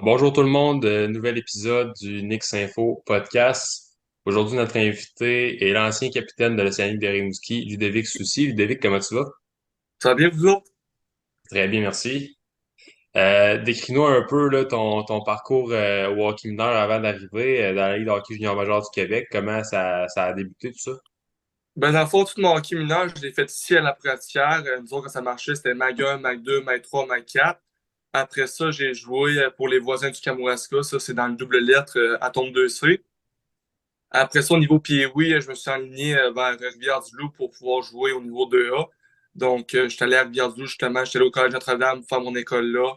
Bonjour tout le monde, nouvel épisode du Nix Info podcast. Aujourd'hui, notre invité est l'ancien capitaine de l'Océanique de Rimouski, Ludovic Soucy. Ludovic, comment tu vas? Ça va bien, vous autres? Très bien, merci. Décris-nous un peu là, ton parcours au hockey mineur avant d'arriver dans la Ligue de hockey junior major du Québec. Comment ça a débuté tout ça? Ben, dans le fond, tout mon hockey mineur, je l'ai fait ici à la Pratitière. Nous autres, quand ça marchait, c'était Mag 1, Mag 2, Mag 3, Mag 4. Après ça, j'ai joué pour les voisins du Kamouraska. Ça, c'est dans le double lettre à Tombe 2C. Après ça, au niveau Pee-Wee, je me suis aligné vers Rivière-du-Loup pour pouvoir jouer au niveau 2A. Donc, je suis allé à Rivière-du-Loup, justement. J'étais allé au Collège Notre-Dame faire mon école là.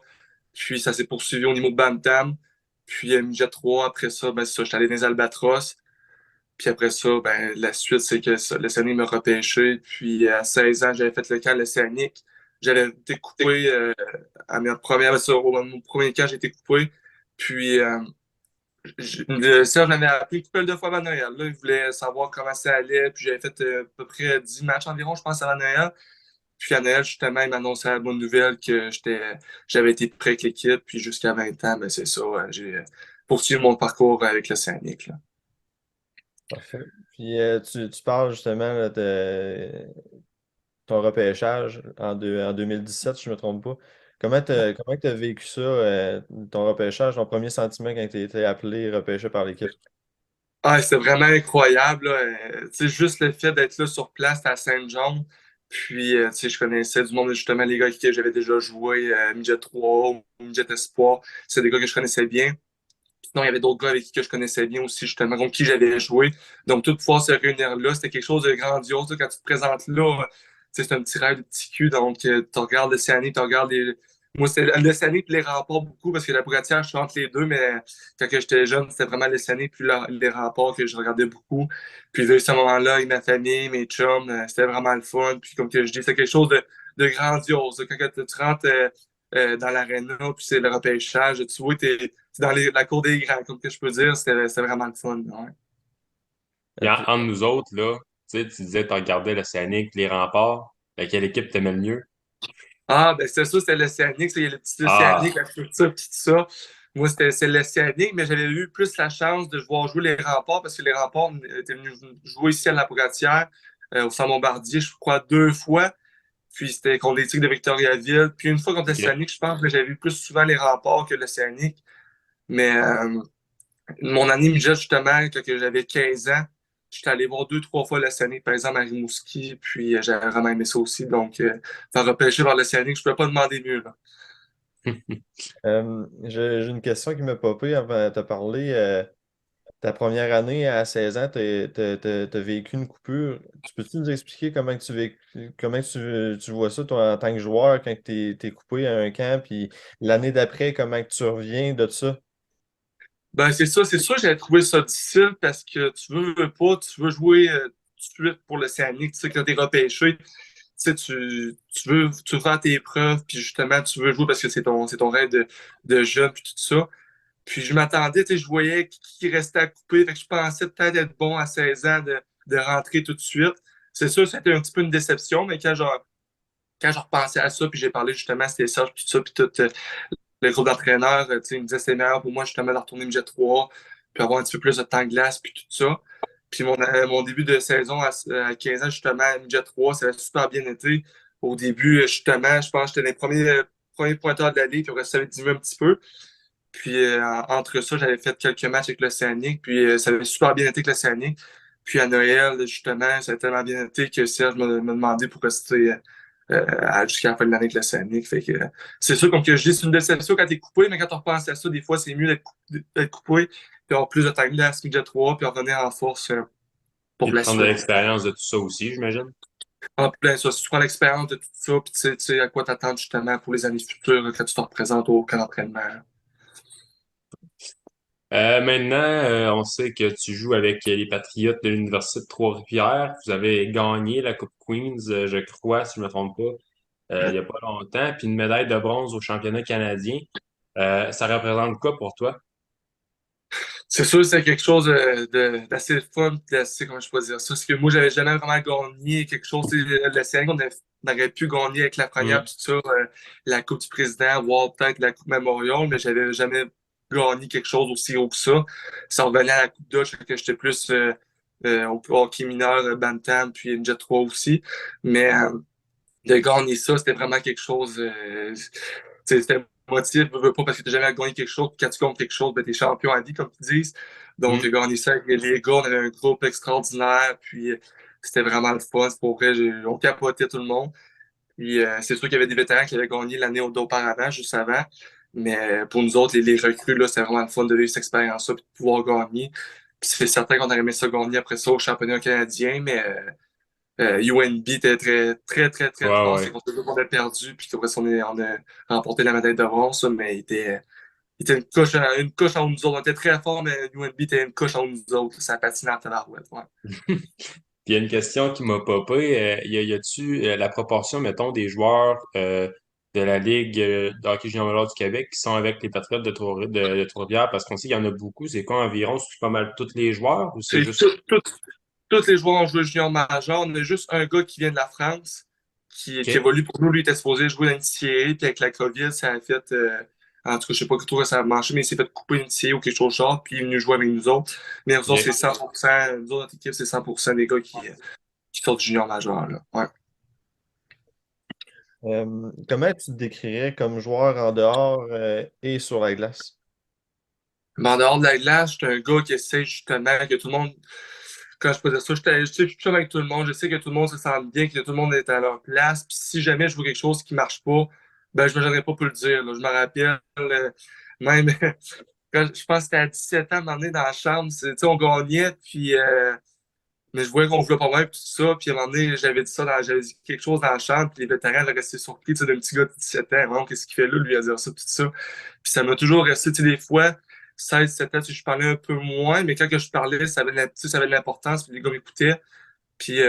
Puis, ça s'est poursuivi au niveau de Bantam. Puis, Midget 3. Après ça, ben, c'est ça, j'étais allé dans les Albatros. Puis après ça, ben, la suite, c'est que l'Océanique m'a repêché. Puis à 16 ans, j'avais fait le camp l'Océanique. J'avais été coupé à ma première, mon premier camp, j'ai été coupé. Puis Serge m'avait appelé une couple de fois avant Noël. Là, il voulait savoir comment ça allait. Puis j'avais fait à peu près 10 matchs environ, je pense, avant Noël. Puis à Noël, justement, il m'annonçait la bonne nouvelle que j'avais été prêt avec l'équipe. Puis jusqu'à 20 ans, ben, c'est ça. J'ai poursuivi mon parcours avec l'Océanique, là. Parfait. Puis tu parles justement là, de ton repêchage en 2017, si je ne me trompe pas. Comment tu as vécu ça, ton repêchage, ton premier sentiment quand tu as été appelé, repêché par l'équipe? Ah, c'est vraiment incroyable, là. Tu sais, juste le fait d'être là sur place à Saint-Jean. Puis, tu sais, je connaissais du monde, justement, les gars avec qui j'avais déjà joué, Midget 3 ou Midget Espoir. C'est des gars que je connaissais bien. Sinon, il y avait d'autres gars avec qui que je connaissais bien aussi, justement, contre qui j'avais joué. Donc, tout pouvoir se réunir là, c'était quelque chose de grandiose, là. Quand tu te présentes là, tu sais, c'est un petit rêve de petit cul. Donc, tu regardes l'Océanie, tu regardes les. Moi, c'était l'Océanie et les remparts beaucoup parce que la Bourgatière, je suis entre les deux, mais quand que j'étais jeune, c'était vraiment l'Océanie puis les remparts que je regardais beaucoup. Puis, à ce moment-là, avec ma famille, mes chums, c'était vraiment le fun. Puis, comme que je dis, c'est quelque chose de grandiose. Quand tu rentres dans l'aréna, puis c'est le repêchage, tu vois, c'est dans la cour des grands, comme que je peux dire, c'était vraiment le fun. Ouais. Puis Puis, entre nous autres, là, tu sais, tu disais que tu regardais l'Océanique, les remparts. Quelle équipe t'aimais le mieux? Ah, ben c'est ça, c'était l'Océanique. Il y a le petit Océanique, Ah, la structure, puis tout ça. Moi, c'est l'Océanique, mais j'avais eu plus la chance de voir jouer les remparts parce que les remparts étaient venus jouer ici à la Pouratière, au Saint-Bombardier, je crois, 2 fois. Puis c'était contre les Tigres de Victoriaville. Puis une fois contre ok. l'Océanique, je pense que j'avais vu plus souvent les remparts que l'Océanique. Mais mon année midget, justement, quand j'avais 15 ans, j'étais allé voir 2, 3 fois l'Océanique, par exemple, à Rimouski, puis j'avais vraiment aimé ça aussi. Donc, faire repêcher vers l'Océanique, je ne peux pas demander mieux, là. j'ai une question qui m'a popé avant de te parler. Ta première année à 16 ans, tu as vécu une coupure. Tu peux-tu nous expliquer comment tu vois ça, toi, en tant que joueur, quand tu es coupé à un camp, puis l'année d'après, comment que tu reviens de ça? Ben, c'est sûr, j'avais trouvé ça difficile parce que veux pas, tu veux jouer tout de suite pour l'Océanique, tu sais, quand t'es repêché, tu sais, tu veux faire tes preuves, puis justement, tu veux jouer parce que c'est ton rêve de jeune, puis tout ça. Puis je m'attendais, tu sais, je voyais qui restait à couper. Fait que je pensais peut-être être bon à 16 ans de rentrer tout de suite. C'est sûr, c'était un petit peu une déception, mais quand je repensais à ça, puis j'ai parlé justement à c'était Serge, puis tout ça, puis tout le groupe d'entraîneurs, tu sais, ils me disaient c'est meilleur pour moi justement de retourner MJ 3, puis avoir un petit peu plus de temps de glace, puis tout ça. Puis mon début de saison à 15 ans, justement, à MJ 3, ça a super bien été. Au début, justement, je pense que j'étais les premiers pointeurs de la ligue, puis après ça avait diminué un petit peu. Puis entre ça, j'avais fait quelques matchs avec l'Océanique, puis ça avait super bien été avec l'Océanique. Puis à Noël, justement, ça a tellement bien été que Serge m'a demandé pour rester jusqu'à la fin de l'année avec l'Océanique. Fait que c'est sûr, comme que je dis, c'est une déception quand t'es coupé, mais quand on repense à ça, des fois, c'est mieux d'être coupé, puis avoir plus de temps de glace, midget 3, puis revenir en force Puis pour de la prendre de suite. l'expérience de tout ça aussi, j'imagine. En plein ça, si tu prends l'expérience de tout ça, puis tu sais à quoi t'attendre justement pour les années futures quand tu te représentes au camp d'entraînement. Maintenant, on sait que tu joues avec les Patriotes de l'Université de Trois-Rivières. Vous avez gagné la Coupe Queens, je crois, si je ne me trompe pas, il n'y a pas longtemps, puis une médaille de bronze au championnat canadien. Ça représente quoi pour toi? C'est sûr, c'est quelque chose d'assez fun, d'assez, comment je peux dire ça. C'est que moi, j'avais jamais vraiment gagné quelque chose. Tu sais, le CN, on aurait pu gagner avec la première, Hmm. tout ça, la Coupe du Président, voire peut-être la Coupe Memorial, mais j'avais jamais. gagné quelque chose aussi haut que ça. Ça revenait à la Coupe Dodge, que j'étais plus au hockey mineur, Bantam, puis Jet 3 aussi. Mais de gagner ça, c'était vraiment quelque chose. C'était motif, veux pas parce que t'as jamais gagné quelque chose, puis quand tu gagnes quelque chose, ben, t'es champion à vie, comme ils disent. Donc, Mm. j'ai gagné ça avec les gars, on avait un groupe extraordinaire, puis c'était vraiment le fun. Pour vrai, on capotait tout le monde. Puis c'est sûr qu'il y avait des vétérans qui avaient gagné l'année auparavant, juste avant. Mais pour nous autres, les recrues, là, c'était vraiment le fun de vivre cette expérience-là, puis de pouvoir gagner. Puis c'est certain qu'on aurait aimé ça gagner après ça au championnat canadien, mais UNB était très, très, très, très Ouais, fort. C'est ouais. contre eux qu'on a perdu, puis qu'après ça, on a remporté la médaille de bronze, ça, mais il était une coche en nous autres. On était très fort, mais UNB était une coche en nous autres. Ça patinait en tabarouette, ouais. Puis il y a une question qui m'a popé. Y a-tu la proportion, mettons, des joueurs de la Ligue de hockey junior major du Québec qui sont avec les Patriotes de Trois-Rivières? Parce qu'on sait qu'il y en a beaucoup. C'est quoi environ? C'est pas mal tous les joueurs ou c'est C'est juste... tous les joueurs ont joué junior major. On a juste un gars qui vient de la France, qui OK. évolue pour nous. Lui, il était supposé jouer dans une NCAA, puis avec la COVID, ça a fait. En tout cas, je sais pas trop ça a marché, mais il s'est fait couper une NCAA ou quelque chose de genre, puis il est venu jouer avec nous autres. Mais nous autres, c'est OK. 100%. Nous autres, notre équipe, c'est 100% des gars qui sortent du junior major, là. Ouais. Comment tu te décrirais comme joueur en dehors et sur la glace? Mais en dehors de la glace, j'étais un gars qui essaie justement que tout le monde. Quand je faisais ça, je suis chum avec tout le monde. Je sais que tout le monde se sent bien, que tout le monde est à leur place. Puis si jamais je vois quelque chose qui marche pas, ben je me gênerai pas pour le dire, là. Je me rappelle même quand je pense que c'était à 17 ans, à un moment donné, dans la chambre, tu sais, on gagnait, puis mais je voyais qu'on jouait pas mal, puis tout ça. Puis à un moment donné, j'avais dit quelque chose dans la chambre, puis les vétérans allaient rester surpris, tu sais, d'un petit gars de 17 ans. Vraiment, qu'est-ce qu'il fait là, lui, à dire ça, tout ça. Puis ça m'a toujours resté, tu sais, des fois, 16, 17 ans, tu sais, je parlais un peu moins, mais quand que je parlais, ça avait de l'importance, puis les gars m'écoutaient. Puis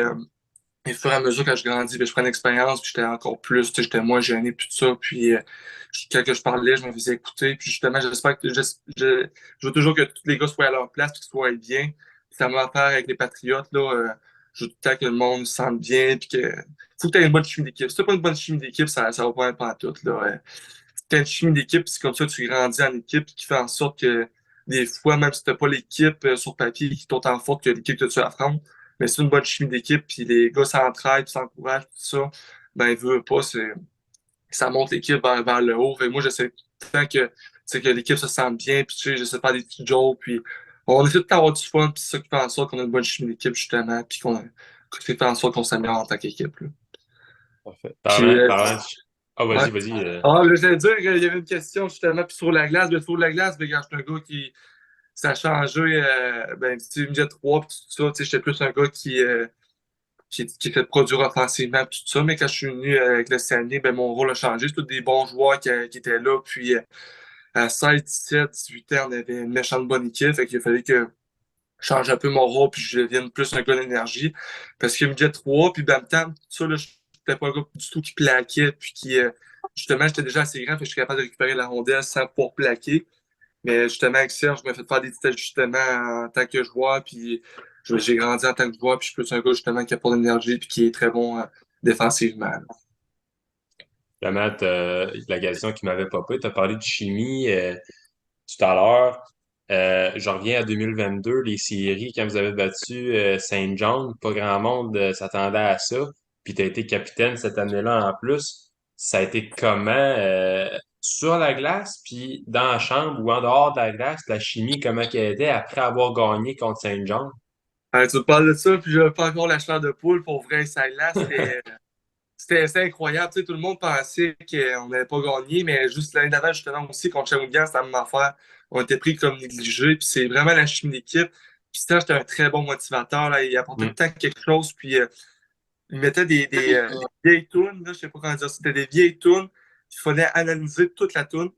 au fur et à mesure, quand je grandis, ben, je prenais l'expérience, puis j'étais encore plus, tu sais, j'étais moins gêné, puis tout ça. Puis quand que je parlais, je me faisais écouter. Puis justement, j'espère que je veux toujours que tous les gars soient à leur place, puis qu'ils soient bien. Puis ça m'a affaire avec les Patriotes, là. Je veux tout le temps que le monde se sente bien, puis que faut que tu aies une bonne chimie d'équipe. Si tu pas une bonne chimie d'équipe, ça va pas être pas tout, là. Si tu as une chimie d'équipe, c'est comme ça que tu grandis en équipe, qui fait en sorte que des fois, même si tu pas l'équipe sur papier qui est autant forte que l'équipe que tu affrontes, mais c'est une bonne chimie d'équipe, puis les gars s'entraident, s'encouragent, tout ça, ben, veut pas, ça monte l'équipe vers le haut. Fait que moi, j'essaie tout le temps que l'équipe se sente bien, puis tu sais, j'essaie de faire des petits jokes, puis on essaie de avoir du fun, puis c'est ça qui fait en sorte qu'on a une bonne chimie d'équipe, justement, puis qu'on fait en sorte qu'on s'améliore en tant qu'équipe, là. Parfait. Puis, Ah, ouais. vas-y, vas-y. Ah, là, j'allais dire qu'il y avait une question, justement, puis sur la glace, ben, sur la glace, ben, regarde, je suis un gars qui, ça a changé, ben, tu sais, une jet 3, puis tout ça, tu sais, j'étais plus un gars qui fait produire offensivement tout ça. Mais quand je suis venu avec le CNI, ben, mon rôle a changé. C'est tous des bons joueurs qui étaient là. Puis à 16, 17, 18 ans, on avait une méchante bonne équipe. Fait qu'il fallait que je change un peu mon rôle puis je devienne plus un gars d'énergie. Parce que midget 3 puis Bam-Tam, tout ça, là, j'étais pas un gars du tout qui plaquait. Puis qui, justement, j'étais déjà assez grand. Fait que je suis capable de récupérer la rondelle sans pouvoir plaquer. Mais justement, avec Serge, je me fais faire des petits ajustements en tant que joueur, puis j'ai grandi en tant que joueur, puis je suis plus un gars justement qui a pas d'énergie, puis qui est très bon défensivement. Vraiment, la question qui m'avait popé, tu as parlé de chimie tout à l'heure. Je reviens à 2022, les séries, quand vous avez battu Saint John, pas grand monde s'attendait à ça. Puis tu as été capitaine cette année-là en plus. Ça a été comment sur la glace, puis dans la chambre ou en dehors de la glace, la chimie, comment qu'elle était après avoir gagné contre Saint John? Tu me parles de ça, puis je pas encore la chair de poule pour vrai, ça là, c'était incroyable. Tu sais, tout le monde pensait qu'on n'avait pas gagné, mais juste l'année d'avant, justement, aussi, contre Shawinigan, c'était la même affaire. On était pris comme négligés, puis c'est vraiment la chimie d'équipe. Puis ça, j'étais un très bon motivateur, là. Il apportait tout Mm. le temps quelque chose, puis il mettait des vieilles tunes, là, je sais pas comment dire, c'était des vieilles tunes. Il fallait analyser toute la tune.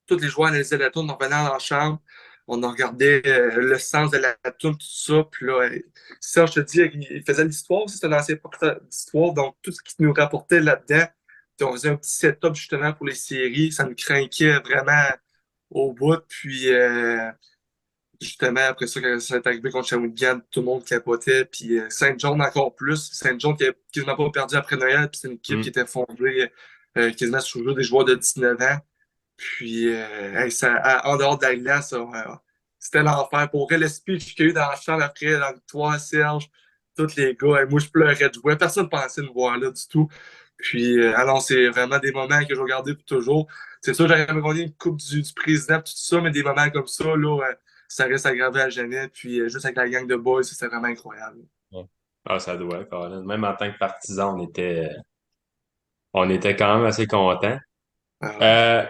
Tous les joueurs analysaient la tune, on revenait dans la chambre, on en regardait le sens de la tune, tout ça. Puis là, ça, je te dis, il faisait l'histoire aussi, c'était dans ses propres histoires, donc tout ce qui nous rapportait là-dedans. Puis on faisait un petit setup justement pour les séries, ça nous craquait vraiment au bout. Puis justement, après ça, quand ça est arrivé contre Shawinigan, tout le monde capotait. Puis Saint-John encore plus. Saint-John qui n'a quasiment pas perdu après Noël. Puis c'est une équipe qui Mm. était fondée quasiment sur des joueurs de 19 ans. Puis, hey, en dehors de la glace, c'était l'enfer. Pour vrai, le speech qu'il y a eu dans la chambre après, dans le toit, Serge, tous les gars, hey, moi, je pleurais de joie. Personne ne pensait me voir là du tout. Puis, alors, c'est vraiment des moments que je vais garder pour toujours. C'est sûr, j'aurais aimé gagner une coupe du président, tout ça, mais des moments comme ça, là, ça reste aggravé à jamais. Puis, juste avec la gang de boys, c'était vraiment incroyable. Ouais. Ah, ça doit, Colin. Même en tant que partisan, on était quand même assez contents. Ah ouais. Euh,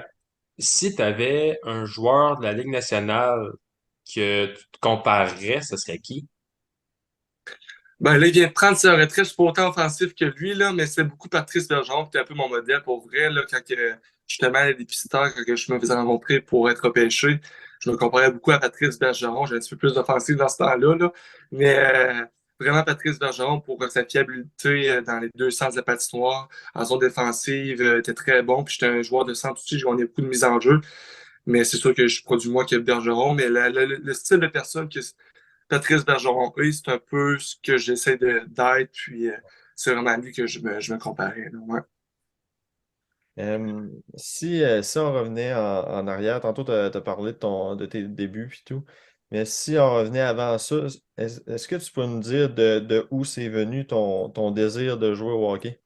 Si tu avais un joueur de la Ligue nationale que tu te comparerais, ce serait qui? Ben là, il vient de prendre sa retraite. Je suis pas autant offensif que lui, là, mais c'est beaucoup Patrice Bergeron qui était un peu mon modèle pour vrai. Là, quand justement, les dépisteur, quand je me faisais rencontrer pour être repêché, je me comparais beaucoup à Patrice Bergeron. J'ai un petit peu plus d'offensive dans ce temps-là. Là. Mais vraiment, Patrice Bergeron, pour sa fiabilité dans les deux sens de la patinoire, en zone défensive, était très bon. Puis j'étais un joueur de centre aussi, je gagnais beaucoup de mise en jeu. Mais c'est sûr que je produis moins que Bergeron. Mais le style de personne que Patrice Bergeron, oui, c'est un peu ce que j'essaie d'être, puis c'est vraiment à lui que je me comparais. Là, ouais. Si on revenait en arrière, tantôt tu as parlé de tes débuts et tout, mais si on revenait avant ça, est-ce que tu peux nous dire de où c'est venu ton désir de jouer au hockey?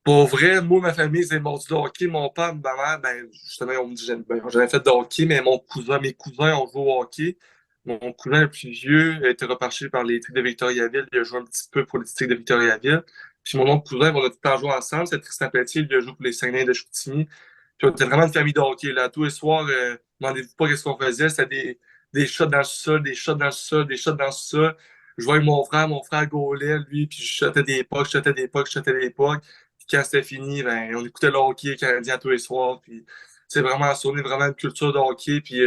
Pour vrai, moi, ma famille, c'est mordu de hockey. Mon père, ma mère, ben, justement, on me dit, j'en ai fait de hockey, mais mes cousins ont joué au hockey. Mon cousin le plus vieux a été reparti par les Tigres de Victoriaville. Il a joué un petit peu pour les Tigres de Victoriaville. Puis mon autre cousin, on a tout le temps joué ensemble. C'est Tristan Pelletier, il a joué pour les Saguenay de Chicoutimi. Puis on était vraiment une famille de hockey, là. Tous les soirs, demandez-vous pas qu'est-ce qu'on faisait. C'était des shots dans le sol, des shots dans le sol, des shots dans le sol. Je jouais avec mon frère gaulait, lui, puis je shotais des pucks, je shotais des pucks, je shotais des pucks. Puis quand c'était fini, ben, on écoutait le hockey canadien tous les soirs. Puis c'est vraiment sonné vraiment une culture de hockey. Puis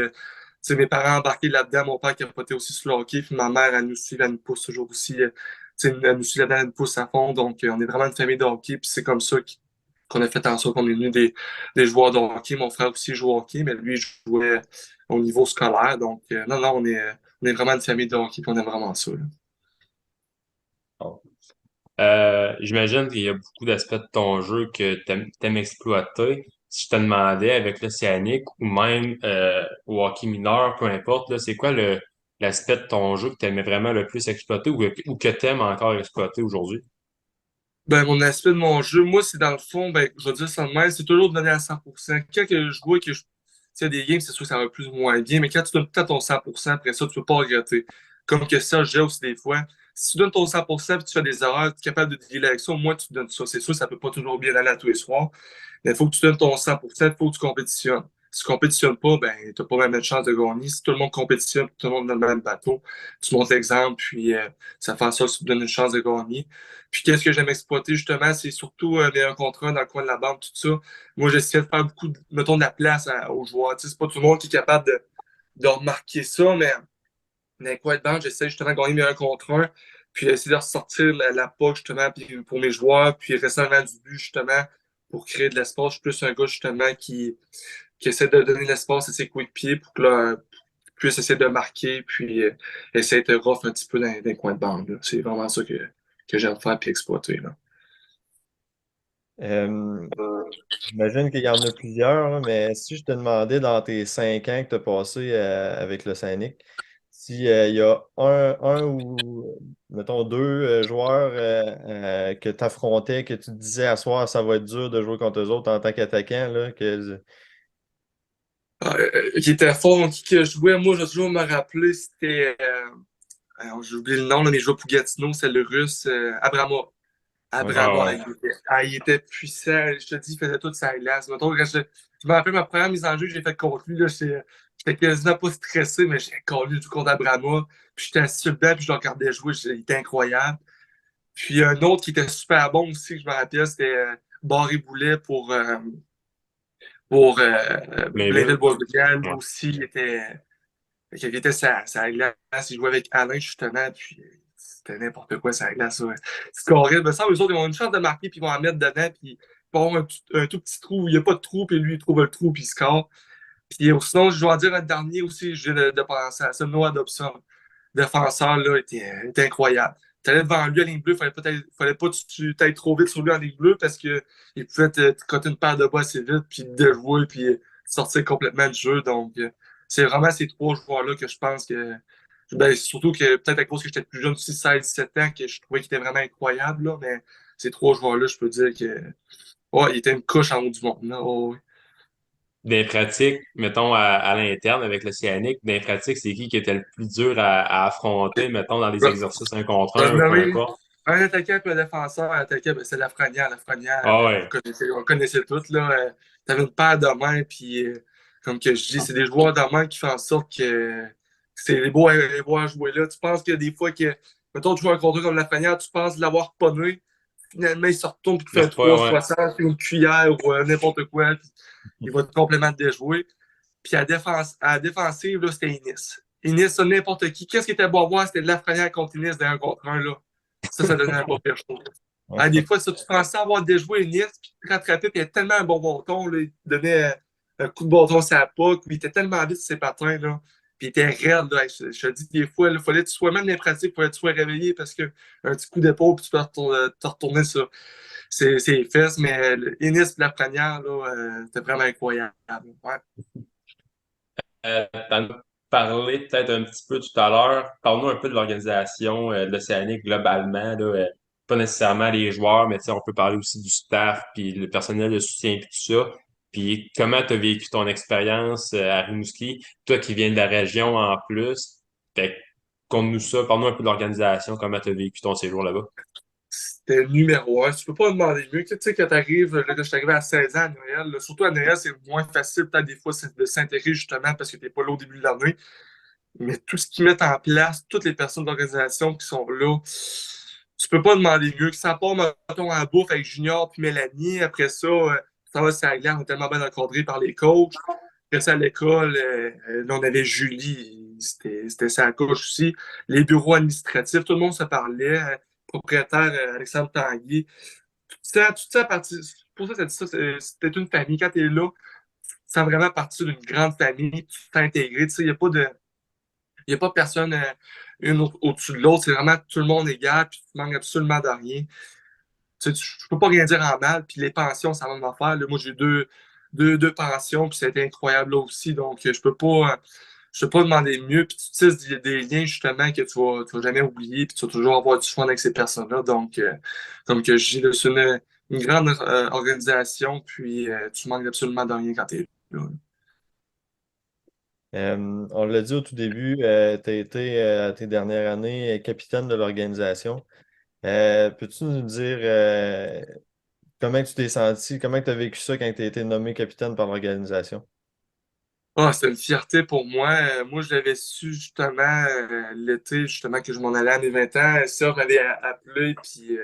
mes parents embarqués là-dedans, mon père qui a capotait aussi sur le hockey, puis ma mère, elle nous suit, elle nous pousse toujours aussi. Elle nous suit là-dedans, elle nous pousse à fond. Donc, on est vraiment une famille de hockey, puis c'est comme ça qu'on a fait en sorte qu'on est devenu des joueurs de hockey. Mon frère aussi joue au hockey, mais lui, il jouait au niveau scolaire. Donc, non, non, on est vraiment une famille de hockey, puis on aime vraiment ça. Là. Bon. J'imagine qu'il y a beaucoup d'aspects de ton jeu que t'aimes exploiter. Si je te demandais avec l'Océanique ou même au hockey mineur, peu importe, là, c'est quoi l'aspect de ton jeu que tu aimais vraiment le plus exploiter ou que tu aimes encore exploiter aujourd'hui? Ben, mon aspect de mon jeu, moi, c'est dans le fond, ben, je vais dire ça de même, c'est toujours de donner à 100%. Quand que je vois que tu sais, des games, c'est sûr que ça va plus ou moins bien, mais quand tu donnes tout à ton 100%, après ça, tu peux pas regretter. Comme que ça, j'ai aussi des fois. Si tu donnes ton 100% et tu fais des erreurs, tu es capable de dealer avec ça, au moins tu donnes ça. C'est sûr, ça peut pas toujours bien aller à tous les soirs, mais il faut que tu donnes ton 100%, il faut que tu compétitionnes. Si tu compétitionnes pas, ben, t'as pas même de chance de gagner. Si tout le monde compétitionne, tout le monde dans le même bateau, tu montes l'exemple, puis ça fait en sorte que tu te donnes une chance de gagner. Puis qu'est-ce que j'aime exploiter justement, c'est surtout les 1 contre 1 dans le coin de la bande, tout ça. Moi, j'essaie de faire beaucoup, mettons, de la place aux joueurs. Tu sais, c'est pas tout le monde qui est capable de remarquer ça, mais dans les coins de bande, j'essaie justement de gagner mes 1 contre 1, puis essayer de ressortir la POC justement puis pour mes joueurs, puis rester en avant du but justement pour créer de l'espace. Je suis plus un gars justement qui essaie de donner l'espace à ses coéquipiers pour que là, puisse essayer de marquer, puis essayer de rough un petit peu dans les coins de bande. Là. C'est vraiment ça que j'aime faire puis exploiter. Là. Euh, J'imagine qu'il y en a plusieurs, là, mais si je te demandais dans tes 5 ans que tu as passé avec le Scénic, s'il y a un ou, mettons, deux joueurs que tu affrontais, que tu te disais à soir, ça va être dur de jouer contre eux autres en tant qu'attaquant, là, Qui était fort, qui que je jouais, moi, je vais toujours me rappeler, c'était, alors, j'ai oublié le nom, là, mais je jouais pour Gatineau, c'est le russe, Abramov. ouais. Abrama, il était puissant. Je te dis, il faisait toute sa glace. Mettons, quand je me rappelle ma première mise en jeu que j'ai faite contre lui. Là, j'étais quasiment pas stressé, mais j'ai collé du contre Abrama. Puis j'étais assis sur le banc, puis je le regardais jouer. Il était incroyable. Puis un autre qui était super bon aussi, que je me rappelle, c'était Barry Boulet pour Blainville? Blainville-Boisbriand. Lui Ouais. aussi, il était sa glace. Il jouait avec Alain, justement. Puis c'était n'importe quoi, sa glace. Ouais. C'est horrible. Ça, eux autres, ils ont une chance de marquer, puis ils vont en mettre dedans. Puis ils vont avoir un tout petit trou où il n'y a pas de trou, puis lui, il trouve le trou, puis il score. Puis sinon, je dois dire un dernier aussi, je viens de penser à ça, Noah Dobson. Défenseur, là, était incroyable. allais devant lui à ligne bleue, fallait pas que tu t'ailles trop vite sur lui en ligne bleue parce qu'il pouvait te coter une paire de bas assez vite, puis déjouer, puis sortir complètement du jeu. Donc, c'est vraiment ces trois joueurs-là que je pense que. Ben, surtout que peut-être à cause que j'étais plus jeune aussi, 16-17 ans, que je trouvais qu'il était vraiment incroyable, là, mais ces trois joueurs-là, je peux dire que. Ouais, il était une couche en haut du monde. Là. Oh, oui. Des pratiques, mettons, à l'interne avec l'Océanique, des pratiques, c'est qui était le plus dur à affronter, mettons, dans les exercices un contre un, peu Oui. importe? Un attaquant et un défenseur. Un attaquant, ben, c'est Lafrenière. Lafrenière, Ah ouais. on connaissait tous. Là. T'avais une paire de mains, puis comme que je dis, c'est des joueurs de main qui font en sorte que c'est les beaux à jouer là. Tu penses que des fois que, mettons, tu joues un contre un comme Lafrenière, tu penses l'avoir pogné, finalement, il se retourne et il fait Mais un c'est pas, ouais. 3-60, une cuillère ou n'importe quoi, puis il va complètement te déjouer. Puis à la défensive, là, c'était Inis. Inis, ça, n'importe qui. Qu'est-ce qui était beau à voir? C'était de Lafrenière contre Inis d'un contre un, là. Ça donnait un beau pire chaud. Ah, des fois, ça, tu pensais avoir déjoué Inis, puis tu te rattrapais, puis il avait tellement un bon bâton, là, il te donnait un coup de bâton sur la puck, puis il était tellement vite sur ses patins, là. Puis il était raide, là. Je te dis, des fois, il fallait que tu sois même les pratiques, il fallait que tu sois réveillé parce qu'un petit coup d'épaule, puis tu peux te retourner sur ses fesses. Mais Inis et Lafrenière, là, c'était vraiment incroyable. Ouais. T'en as parlé peut-être un petit peu tout à l'heure. Parle-nous un peu de l'organisation de l'Océanique globalement, là, pas nécessairement les joueurs, mais tu sais, on peut parler aussi du staff, puis le personnel de soutien, puis tout ça. Puis comment tu as vécu ton expérience à Rimouski, toi qui viens de la région en plus. Fait que, conte-nous ça, parle-nous un peu de l'organisation, comment tu as vécu ton séjour là-bas. C'était numéro un. Tu peux pas demander mieux. Tu sais, quand t'arrives, là, je suis arrivé à 16 ans à Noël, là, surtout à Noël, c'est moins facile, peut-être des fois, de s'intégrer justement parce que t'es pas là au début de l'année. Mais tout ce qu'ils mettent en place, toutes les personnes d'organisation qui sont là, tu peux pas demander mieux. Que ça part, mettons, en bouffe avec Junior puis Mélanie. Après ça, ça va, c'est à on est tellement bien encadré par les coachs. Après ça, à l'école, là, on avait Julie, c'était sa coach aussi. Les bureaux administratifs, tout le monde se parlait. Propriétaire Alexandre Tanguy. Tout ça, pour ça, c'était une famille. Quand tu es là, tu sens vraiment partie d'une grande famille, tu t'es intégré. Il n'y a pas de. Il n'y a pas personne une au-dessus de l'autre. C'est vraiment tout le monde égal, puis tu manques absolument de rien. Tu ne peux pas rien dire en mal. Puis les pensions, ça va m'en faire. Là, moi, j'ai deux pensions, puis c'était incroyable là aussi. Donc, je peux pas demander mieux. Puis tu tisses des liens justement que tu vas jamais oublier, puis tu vas toujours avoir du fun avec ces personnes-là. Donc, comme que je dis, là, c'est une grande organisation, puis tu manques absolument de rien quand tu es là. On l'a dit au tout début, tu as été tes dernières années capitaine de l'organisation. Peux-tu nous dire comment tu t'es senti, comment tu as vécu ça quand tu as été nommé capitaine par l'organisation? Ah, c'est une fierté pour moi. Moi, je l'avais su justement l'été, justement, que je m'en allais à mes 20 ans. Ça m'avait appelé, puis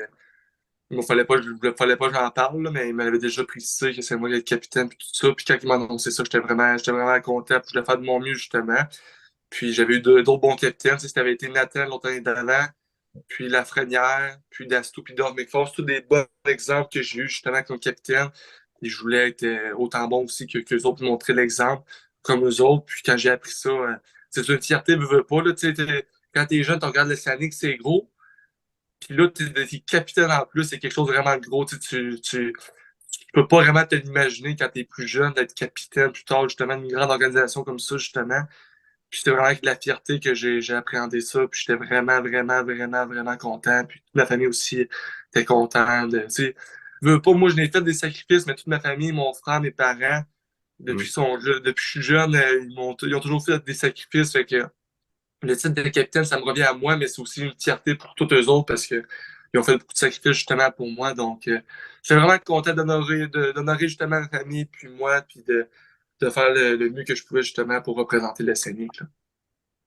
il ne fallait pas que j'en parle, là, mais il m'avait déjà précisé que c'est moi qui le capitaine, puis tout ça. Puis quand il m'a annoncé ça, j'étais vraiment content, puis je voulais faire de mon mieux, justement. Puis j'avais eu d'autres bons capitaines. Tu sais, ça avait été Nathan l'autre année d'avant, puis Lafrenière, puis Dastou, puis Dove McForce. Tous des bons exemples que j'ai eu justement comme capitaine. Et je voulais être autant bon aussi que qu'eux autres, montrer l'exemple comme eux autres. Puis quand j'ai appris ça, c'est une fierté, veux pas. Là, tu sais, quand t'es jeune, tu regardes l'Océanique, c'est gros. Puis là, t'es capitaine en plus, c'est quelque chose de vraiment gros. Tu peux pas vraiment te l'imaginer quand t'es plus jeune d'être capitaine plus tard, justement, d'une grande organisation comme ça, justement. Puis c'était vraiment avec de la fierté que j'ai appréhendé ça. Puis j'étais vraiment, vraiment, vraiment, vraiment content. Puis toute ma famille aussi était contente. Tu sais, veux pas, moi, je n'ai fait des sacrifices, mais toute ma famille, mon frère, mes parents, Hmm. depuis que je suis jeune, ils ont toujours fait des sacrifices. Fait que le titre de capitaine, ça me revient à moi, mais c'est aussi une fierté pour tous eux autres parce que ils ont fait beaucoup de sacrifices justement pour moi. Donc, je suis vraiment content d'honorer justement ma famille, puis moi, puis de faire le mieux que je pouvais justement pour représenter le Scénic.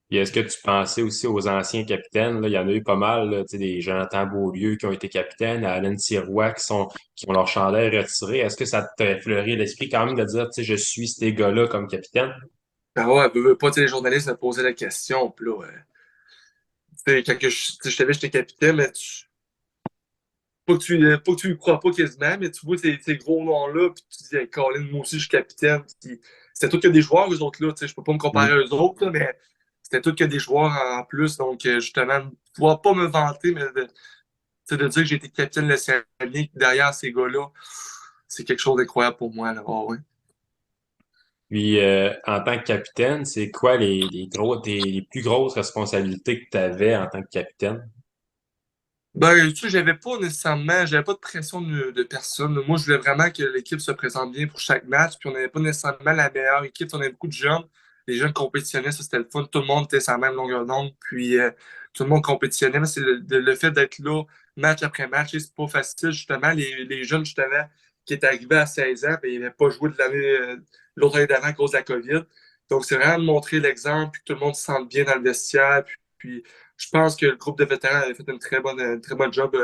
Puis est-ce que tu pensais aussi aux anciens capitaines? Là, il y en a eu pas mal, là, tu sais, des Jonathan Beaulieu qui ont été capitaines, à Alain Sirois qui ont leur chandail retiré. Est-ce que ça t'a effleuré l'esprit quand même de dire, tu sais, je suis ces gars-là comme capitaine? Ben ouais, veux pas, tu sais, les journalistes me posaient la question, puis là, tu sais, quand je savais que j'étais capitaine, mais pas que tu y crois pas quasiment, mais tu vois ces gros noms-là, puis tu dis, hey, Colin, moi aussi, je suis capitaine. Puis c'était tout que des joueurs, eux autres, là, tu sais, je peux pas me comparer Hmm. à eux autres, là, mais c'était tout que des joueurs en plus. Donc, justement, pouvoir pas me vanter, mais de dire que j'ai été capitaine de l'Océanique derrière ces gars-là, c'est quelque chose d'incroyable pour moi. Là. Ah ouais. Puis, en tant que capitaine, c'est quoi les plus grosses responsabilités que tu avais en tant que capitaine? Ben, tu sais, j'avais pas de pression de personne. Moi, je voulais vraiment que l'équipe se présente bien pour chaque match. Puis on n'avait pas nécessairement la meilleure équipe. On avait beaucoup de jeunes. Les jeunes compétitionnaient, ça c'était le fun. Tout le monde était sur la même longueur d'onde. Puis tout le monde compétitionnait. Mais c'est le fait d'être là, match après match, et c'est pas facile. Justement, les jeunes, justement, qui étaient arrivés à 16 ans, ben, ils n'avaient pas joué de l'autre année d'avant à cause de la COVID. Donc, c'est vraiment de montrer l'exemple, puis que tout le monde se sente bien dans le vestiaire. Puis je pense que le groupe de vétérans avait fait une très bonne job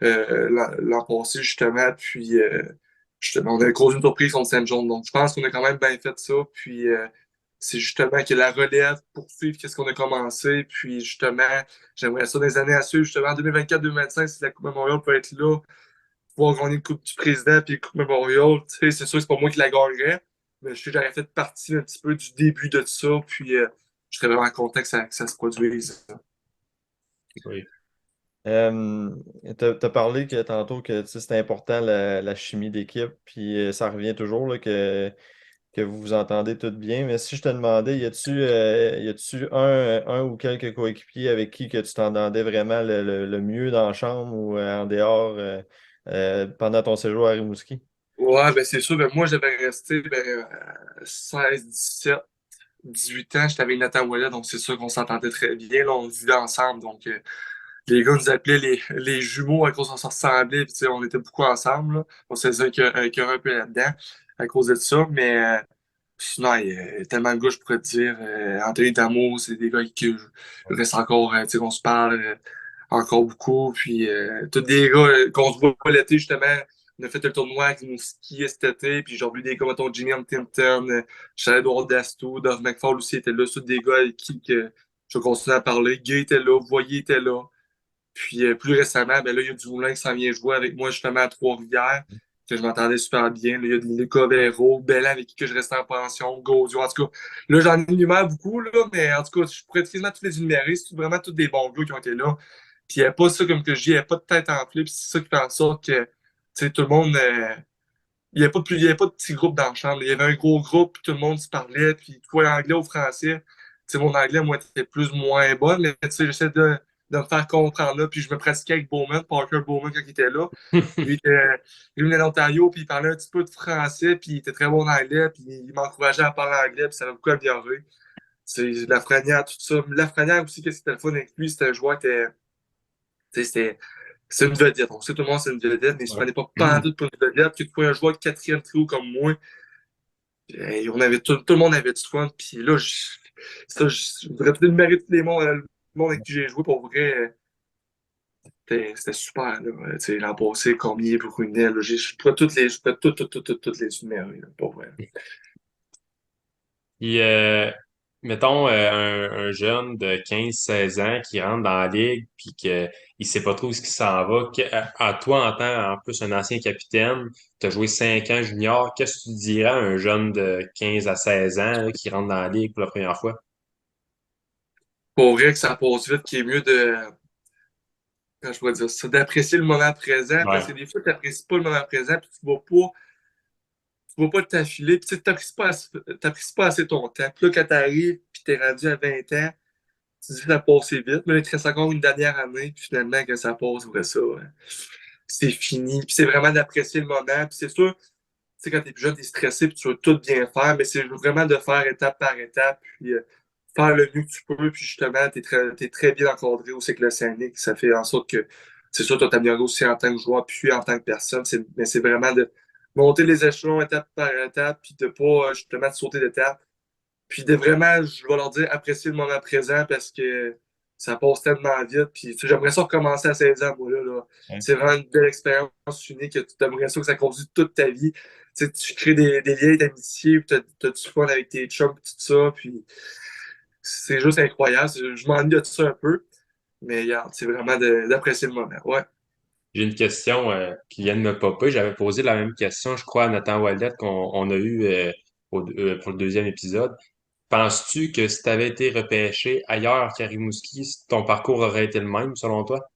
l'an passé, justement. Puis, justement, on avait causé une surprise contre Saint-John. Donc, je pense qu'on a quand même bien fait ça. Puis, c'est justement que la relève poursuive qu'est-ce qu'on a commencé. Puis, justement, j'aimerais ça dans les années à suivre. Justement, en 2024-2025, si la Coupe Memorial peut être là, pouvoir gagner une Coupe du Président puis la Coupe Memorial, tu sais, c'est sûr que c'est pas moi qui la gagnerais. Mais je sais que j'aurais fait partie un petit peu du début de ça. Puis, je serais vraiment content que ça se produise. Oui. T'as parlé que tantôt que tu sais, c'était important la chimie d'équipe, puis ça revient toujours là, que vous vous entendez tout bien. Mais si je te demandais, y a-tu un ou quelques coéquipiers avec qui que tu t'entendais vraiment le mieux dans la chambre ou en dehors pendant ton séjour à Rimouski? Ouais, ben c'est sûr. Ben moi, j'avais resté 16, 17, 18 ans. J'étais avec Nathan Ouellet, donc c'est sûr qu'on s'entendait très bien. Là, on vivait ensemble. Donc, les gars nous appelaient les jumeaux à cause qu'on se ressemblait. Puis, tu sais, on était beaucoup ensemble. Là. On s'est dit qu'il un peu là-dedans à cause de ça. Mais sinon, il y a tellement de gars, je pourrais te dire. Anthony Damo, c'est des gars qui restent encore, tu sais, qu'on se parle encore beaucoup. Puis, tous des gars qu'on se voit l'été, justement. On a fait le tournoi avec nous skier cet été. Puis, j'ai vu des gars, mettons, Jimmy Huntington, Charles-Edouard Dastou, Dove McFall aussi était là. C'est tous des gars avec qui que je continue à parler. Guy était là, Voyer était là. Puis plus récemment, ben là, il y a Dumoulin qui s'en vient jouer avec moi justement à Trois-Rivières, que je m'entendais super bien. Là, il y a Lucas Véro, Bellin avec qui que je restais en pension, Gaudio. En tout cas, là, j'en énumère beaucoup, là, mais en tout cas, je pourrais quasiment tous les énumérer. C'est vraiment tous des bons gars qui ont été là. Puis il n'y a pas ça, comme que je dis, il n'y a pas de tête enflée. Puis c'est ça qui fait en sorte que tu sais, tout le monde. Il n'y avait pas de il y avait pas de petit groupe dans la chambre. Il y avait un gros groupe, puis tout le monde se parlait. Puis toi, l'anglais ou français, tu sais, mon anglais, moi, était plus ou moins bon, mais tu sais, j'essaie de me faire comprendre là. Puis je me pratiquais avec Bowman, Parker Bowman, quand il était là. Il venait d'Ontario, puis il parlait un petit peu de français, puis il était très bon en anglais, puis il m'encourageait à parler anglais, puis ça m'a beaucoup amélioré. C'est Lafrenière, tout ça. Lafrenière aussi, qu'est-ce qui était le fun avec lui, c'était un joueur qui était, tu sais, c'est une vedette. On sait tout le monde c'est une vedette, mais il ne se Ouais. prenait pas pantoute pour une vedette. Puis tu vois un joueur de quatrième trio comme moi, on avait tout le monde avait du fun. Puis là, je voudrais peut-être mériter le monde avec qui j'ai joué pour vrai. C'était super. Là. Tu sais, l'an passé, Cormier, Brunet, là, je pourrais toutes les numéros, là, pour vrai. Puis, mettons, un jeune de 15 16 ans qui rentre dans la ligue puis qu'il ne sait pas trop où ce qui s'en va. À toi, en tant en plus un ancien capitaine, tu as joué 5 ans junior, qu'est-ce que tu dirais à un jeune de 15 à 16 ans là, qui rentre dans la ligue pour la première fois? Pour vrai que ça passe vite, qu'il est mieux quand je pourrais dire ça, d'apprécier le moment présent, parce Ouais. que des fois, tu n'apprécies pas le moment présent, puis tu vas pas t'affiler, puis tu t'apprécies pas assez ton temps. Puis là, quand t'arrives, puis t'es rendu à 20 ans, tu dis que ça passe vite, mais là, il te reste encore une dernière année, puis finalement, que ça passe, vrai ça, ouais, c'est fini. Puis c'est vraiment d'apprécier le moment. Puis c'est sûr, tu sais, quand t'es plus jeune, t'es stressé, puis tu veux tout bien faire, mais c'est vraiment de faire étape par étape, puis faire le mieux que tu peux, puis justement, t'es très bien encadré aussi avec le syndic. Ça fait en sorte que, c'est sûr, tu vas t'améliorer aussi en tant que joueur, puis en tant que personne. Mais c'est vraiment de monter les échelons étape par étape, puis de pas justement te sauter d'étape. Puis de vraiment, je vais leur dire, apprécier le moment présent parce que ça passe tellement vite. Puis tu sais, j'aimerais ça recommencer à 16 ans, moi, là. Ouais. C'est vraiment une belle expérience unique. Tu aimerais ça que ça continue toute ta vie. Tu sais, tu crées des liens d'amitié, puis t'as du fun avec tes chums, tout ça. Puis c'est juste incroyable. Je m'ennuie de ça un peu. Mais regarde, c'est vraiment d'apprécier le moment. Ouais. J'ai une question qui vient de me popper. J'avais posé la même question, je crois, à Nathan Wallet qu'on a eu pour le deuxième épisode. penses-tu que si tu avais été repêché ailleurs qu'à Rimouski, ton parcours aurait été le même, selon toi?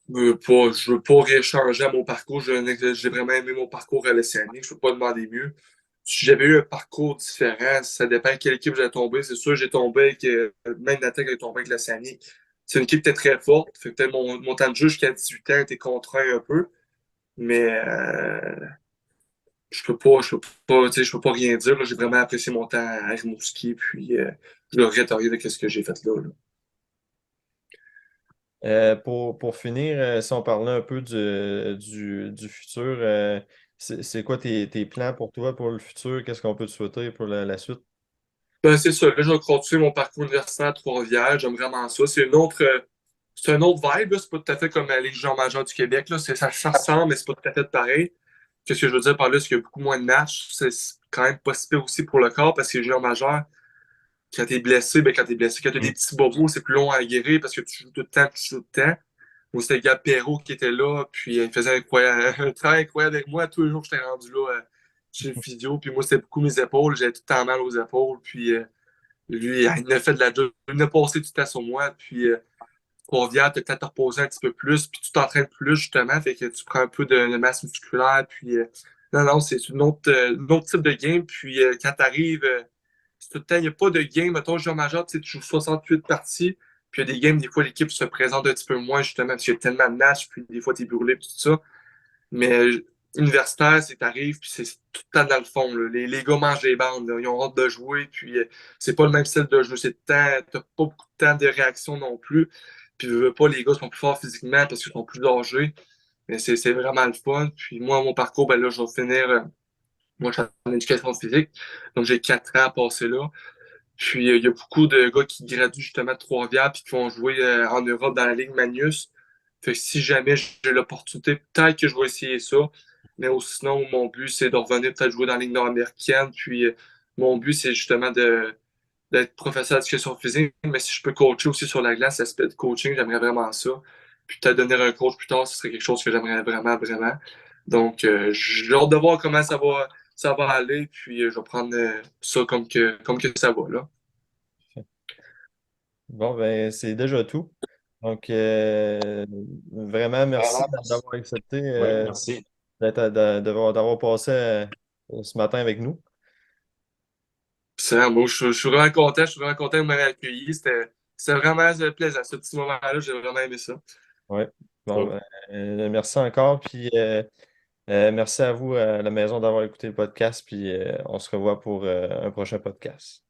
Je veux pas rien changer à mon parcours. J'ai vraiment aimé mon parcours à l'Océanique. Je peux pas demander mieux. Si j'avais eu un parcours différent, ça dépend de quelle équipe j'ai tombé. C'est sûr, j'ai tombé avec, même Natec a tombé avec l'Océanique. C'est une équipe qui était très forte. Fait que peut-être mon temps de jeu jusqu'à 18 ans était contraint un peu. Mais, je peux pas, tu sais, je peux pas rien dire, là. J'ai vraiment apprécié mon temps à Rimouski, puis, je regrette rien de ce que j'ai fait là. Pour finir, si on parlait un peu du futur, c'est quoi tes plans pour toi pour le futur? Qu'est-ce qu'on peut te souhaiter pour la suite? Ben, c'est ça. Là, je vais continuer mon parcours universitaire à Trois-Rivières. J'aime vraiment ça. C'est un autre vibe, là. C'est pas tout à fait comme les Légion majeure du Québec, là. Ça ressemble, mais c'est pas tout à fait pareil. Qu'est-ce que je veux dire par là? C'est qu'il y a beaucoup moins de matchs. C'est quand même pas si pire aussi pour le corps parce que les Légion majeure, quand t'es blessé, ben, quand t'es blessé, quand t'as des petits bobos, c'est plus long à guérir parce que tu joues tout le temps, tu joues tout le temps. Moi, c'était le gars Perrault qui était là, puis il faisait un travail incroyable avec moi. Tous les jours, j'étais rendu là chez le physio, puis moi, c'était beaucoup mes épaules. J'avais tout le temps mal aux épaules, puis lui, il a fait de la job. Il a passé du temps sur moi, puis Trois-Rivières, t'as peut-être te reposer un petit peu plus, puis tu t'entraînes plus, justement, fait que tu prends un peu de masse musculaire, puis non, non, c'est un autre type de game, puis quand t'arrives, c'est tout le temps, il n'y a pas de game, mettons, jeu majeur, tu sais, tu joues 68 parties, puis il y a des games, des fois, l'équipe se présente un petit peu moins, justement, parce qu'il y a tellement de matchs, puis des fois, t'es brûlé, puis tout ça. Mais universitaire, c'est t'arrives, puis c'est tout le temps dans le fond. Là. Les gars mangent les bandes, là. Ils ont hâte de jouer, puis c'est pas le même style de jeu. T'as pas beaucoup de temps de réaction non plus. Puis je veux pas, les gars sont plus forts physiquement parce qu'ils sont plus âgés. Mais c'est vraiment le fun. Puis moi, mon parcours, ben là, je vais finir. Moi, je suis en éducation physique. Donc j'ai 4 ans à passer là. Puis il y a beaucoup de gars qui graduent justement de Trois-Rivières puis qui vont jouer en Europe dans la Ligue Magnus. Fait que si jamais j'ai l'opportunité, peut-être que je vais essayer ça. Mais sinon, mon but, c'est de revenir peut-être jouer dans la Ligue nord-américaine. Puis mon but, c'est justement d'être professeur d'éducation physique. Mais si je peux coacher aussi sur la glace, l'aspect de coaching, j'aimerais vraiment ça. Puis peut-être devenir un coach plus tard, ce serait quelque chose que j'aimerais vraiment, vraiment. Donc, j'ai hâte de voir comment ça va aller. Puis je vais prendre ça comme que ça va, là. Bon, ben, c'est déjà tout. Donc, vraiment, merci d'avoir accepté Oui, merci. d'avoir passé ce matin avec nous. Moi, je suis vraiment content. Je suis vraiment content de m'avoir accueilli. C'était vraiment plaisant. Ce petit moment-là, j'ai vraiment aimé ça. Ouais. Bon, Cool. ben, merci encore. Puis, merci à vous à la maison d'avoir écouté le podcast. Puis, on se revoit pour un prochain podcast.